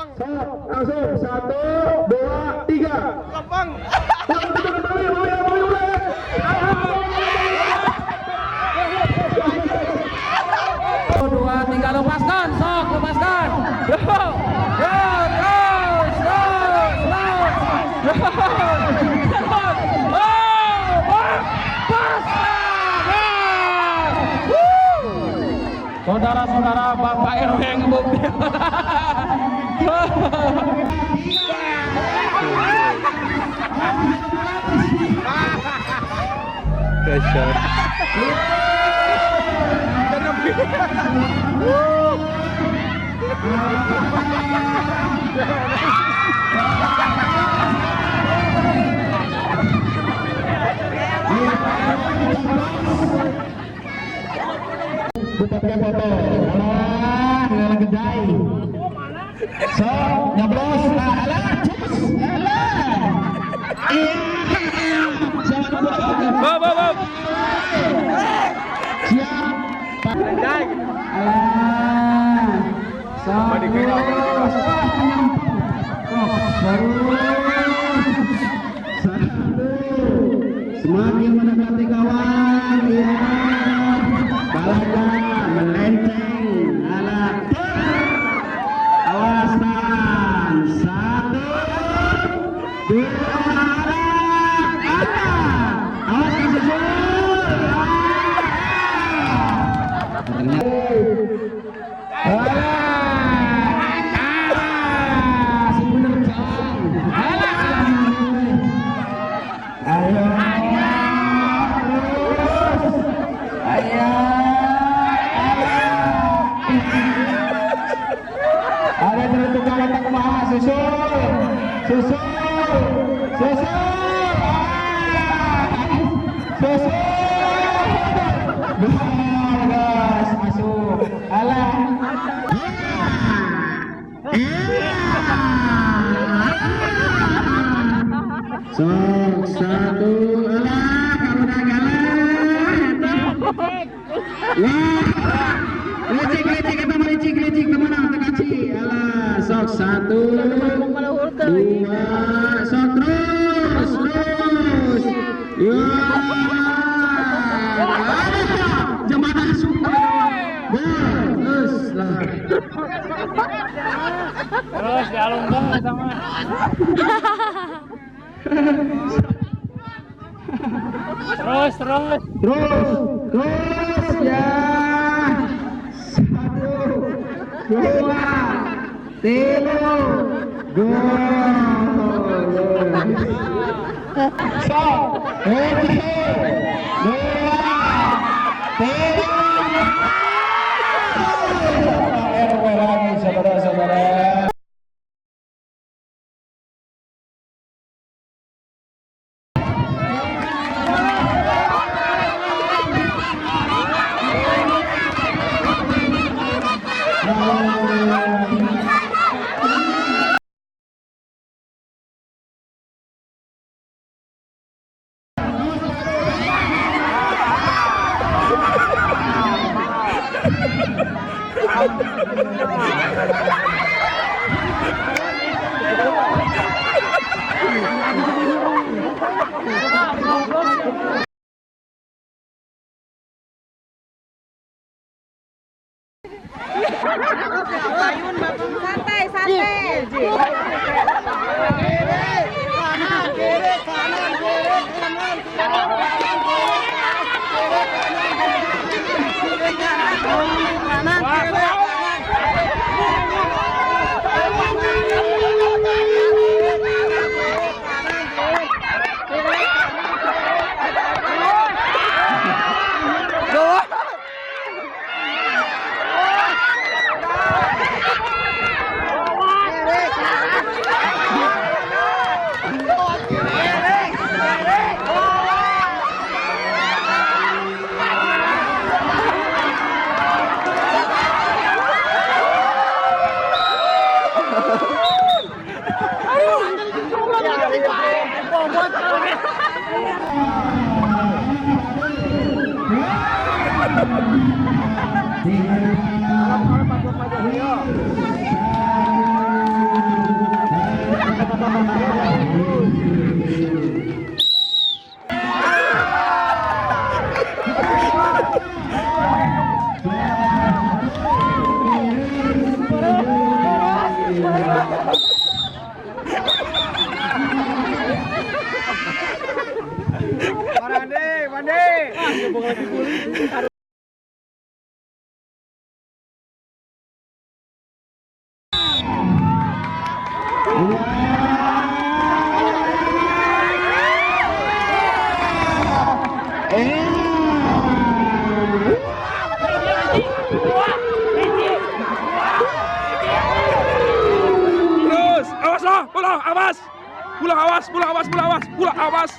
Langsung 1, 2, 3. Gampang. Dua, tiga, lepaskan, sok, lepaskan. Go, saudara-saudara, Bapak RW yang ngebukti. Pakai foto. Alah, nggak gedai. So, nyoblos. Alah, cus. Alah. Iya. Bob. Siap. Gedai. Alah. Semakin mendekati kawan, ya. Balaga melenceng. Alah. Awas tahan. 1, 2, awas susul. Ada tentukan letak kemana? Susul. Gas, masuk. Alah. Sok 1, alah, kamu udah galah. Wah. Lecik kemana? Tekaci. Alah, sok 1, 2, sok terus. Ya. Jembatan super. Terus lah. Terus dialungkan sama. Terus ya. 1, 2, 3, go. Stop. 1, 2, 3. RW lagi, saudara-saudara. Santai. Kiri, kanan. Terus, awas loh, pulang, awas. Pulang, awas, pulang, awas, pulang, awas, pulang, awas.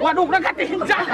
Waduh, udah ketinjak.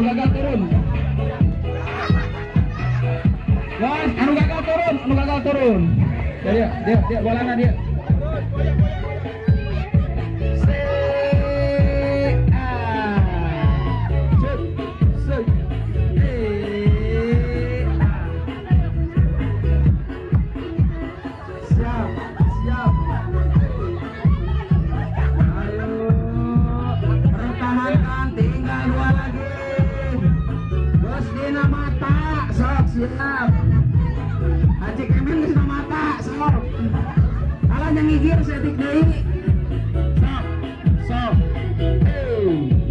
gagal turun. Guys, anu gagal turun. Dia bolana dia. Siap. Acik Emen geus mata, sok. Alah nyangigir setik deui. Sok.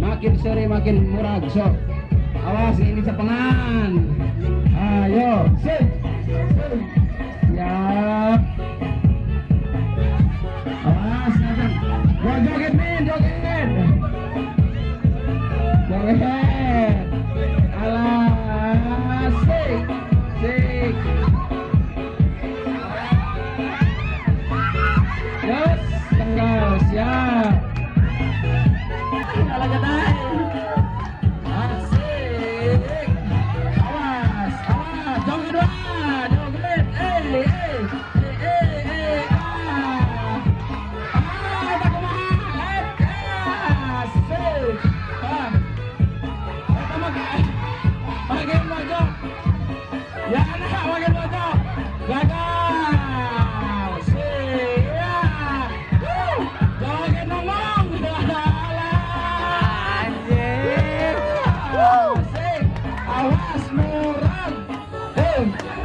Makin sore makin murah, sok. Awas ini sepengan. Ayo, sip.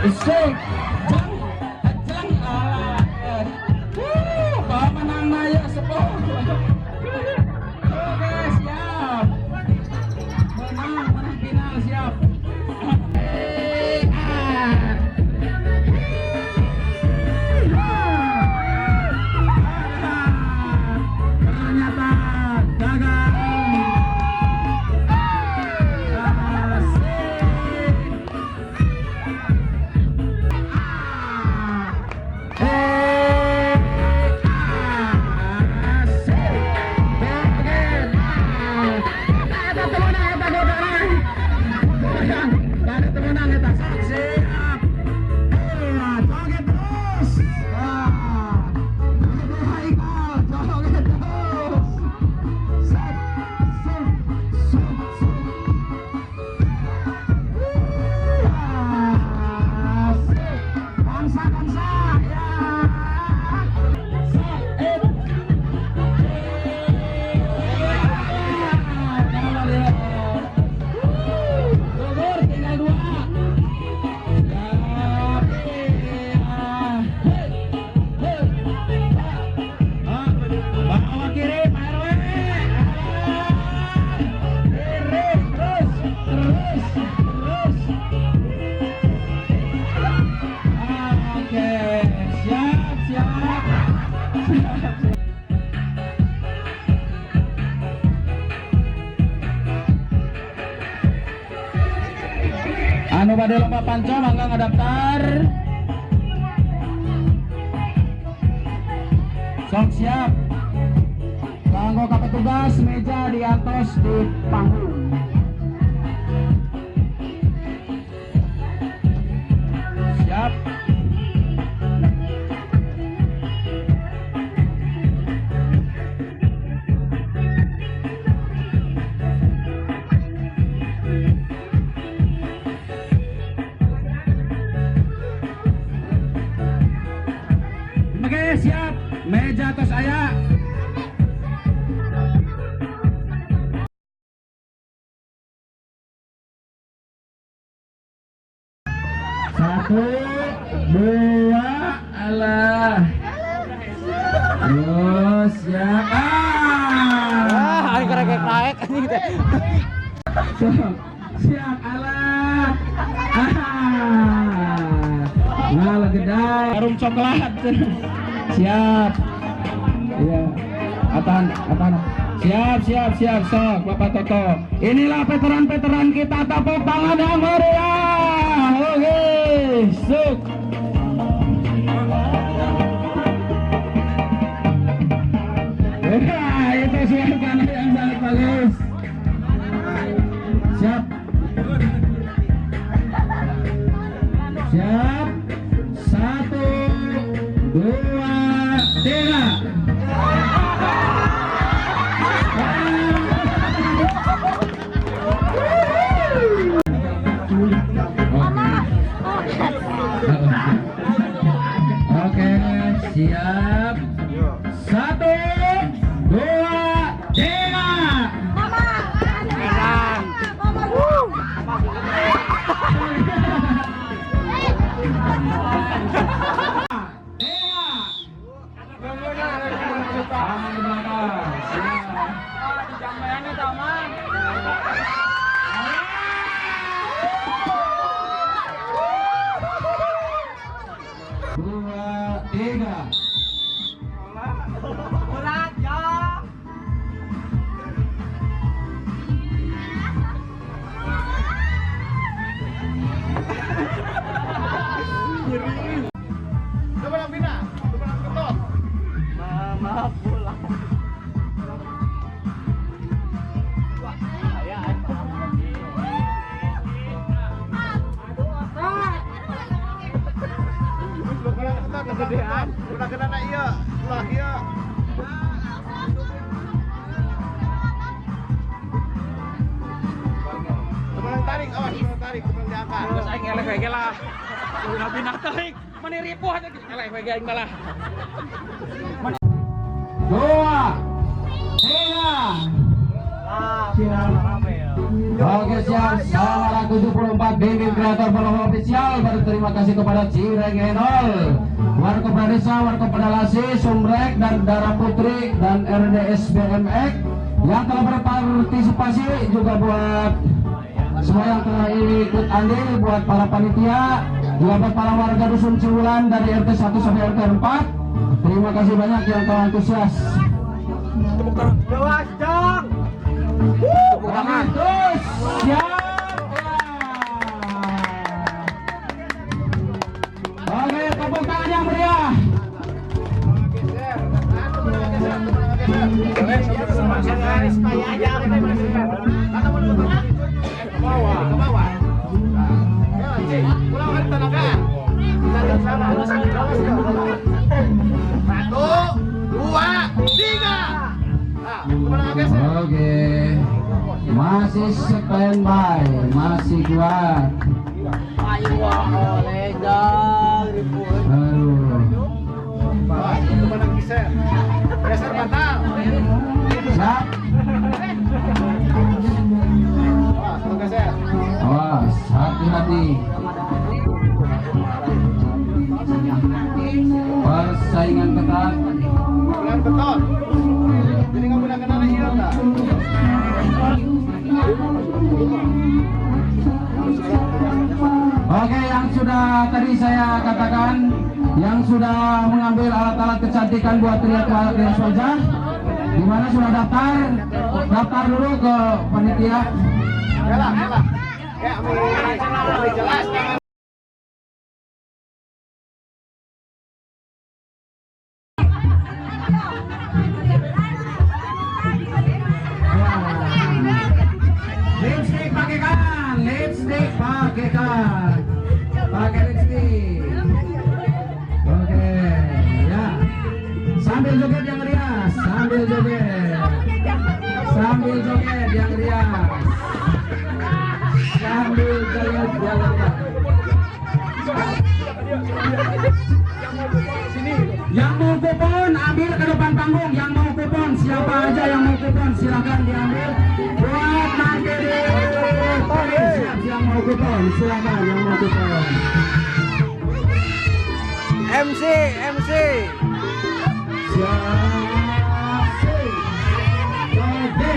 Isik. Jang. Pemenang naya sepuh. Oke, siap. Menang final siap. Ternyata gagal. Anu pada lomba panco mangga ngadaftar. Sok siap. Kanggo ka petugas meja di atas di panggung. Siap. Oke, siap. Meja atas aya. Satu, dua, alah. Terus siap. Ini kerek-kerek anjing teh. Siap, alah. Ngalah gedai. Harum coklat. Siap. Iya. Atan. Siap. Sok, Bapak Toto. Inilah veteran-veteran kita, tepuk tangan yang meriah. Oke, suk. Wah, itu suasana yang sangat bagus. Siap. Siap. 1, 2, 3. Oke, siap. 1, 2, 3. Kegedean, udah kena na iya, ulah iya. Teman tarik, awas teman tarik, teman diangkat. Terus aing eleh we lah. Udah pindah tarik. Mani ripuh aja eleh we aing malah. 2, 3. Siap. Oke siap, sama 74 BB Kreator Vlog Official. Berterima kasih kepada Cireng Enol, Warkopda Desa, Warkopda Lasi, Sumrek, dan Dara Putri, dan RDS BMX yang telah berpartisipasi, juga buat semua yang telah ikut andil, buat para panitia, juga buat para warga Dusun Ciwulan dari RT 1 sampai RT 4. Terima kasih banyak yang telah antusias. Tepuk tangan. Jelas dong. Tepuk tangan. Terus siap. Oke, tepuk tangan yang meriah. Satu, dua, tiga. Oke, masih standby, masih kuat. Ayo oleh dong ribut. Aduh. Geser batal. Siap. Awas, hati-hati. Persaingan ketat. Bulan beton. Jadi nggak boleh kena iya tak? Oke, yang sudah tadi saya katakan, yang sudah mengambil alat-alat kecantikan buat rias wajah, di mana sudah daftar dulu ke panitia. Yalah. Ya, jelas. Lipstick pakaikan, pakai lipstick. Oke, ya. Sambil joget yang rias, sambil joget yang rias, sambil joget yang rias. Yang mau kupon ambil ke depan panggung. Yang mau kupon, siapa aja yang mau kupon silakan diambil buat nanti di siap. Yang mau kupon silakan, yang mau kupon. MC Siap. Oke,